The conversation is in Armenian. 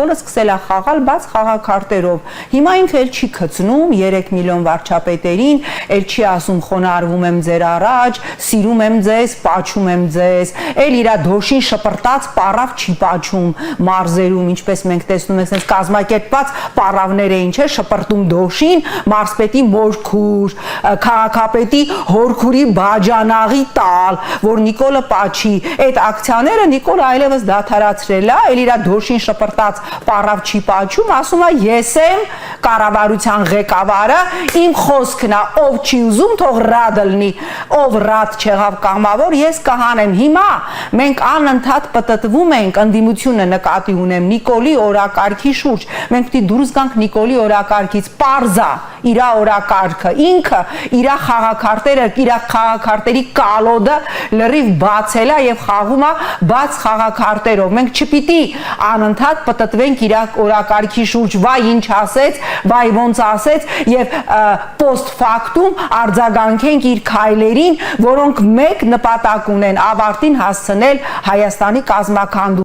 Նիկոլը սկսել է խաղալ բաց խաղաքարտերով։ Հիմա ինքը էլ չի քծնում 3 միլիոն վարչապետերին, էլ չի ասում խոնարհվում եմ ձեր առաջ, սիրում եմ ձեզ, պաչում եմ ձեզ, էլ իր դոշին շպրտած պարավ չի պաչում մարզերում, ինչպես մենք տեսնում ենք, այս կազմակերպված պարավներ էին, չէ, շպրտում դոշին, մարզպետի մորքուր, քաղաքապետի հորքուրի բաջանաղի տալ, որ Նիկոլը պաչի, այդ ակցիաները Նիկոլը այլևս դադարացրել է, էլ իր դոշին շպրտած պարավ չի պաչում, ասում է ես եմ կառավարության ղեկավարը, իմ խոսքն է, ով չի ուզում թող ռադը լինի, ով ռադ չեղավ կամավոր, ես կհանեմ։ Հիմա մենք անընդհատ պտտվում ենք, ընդդիմությունը նկատի ունեմ Նիկոլի օրակարգի շուրջ, մենք պիտի դուրս գանք Նիկոլի օրակարգից, պարզա իր օրակարգը, ինքը իր խաղաքարտերը, իր խաղաքարտերի կալոդը լրիվ բացել է եւ խաղում է բաց խաղաքարտերով։ Մենք չպիտի անընդհատ պտտվենք իր օրակարգի շուրջ, վայ ինչ ասեց, վայ ոնց ասեց եւ post factum արձագանքենք իր քայլերին, որոնք մեկ նպատակ ունեն՝ ավարտին հասցնել Հայաստանի կազմաքանդում։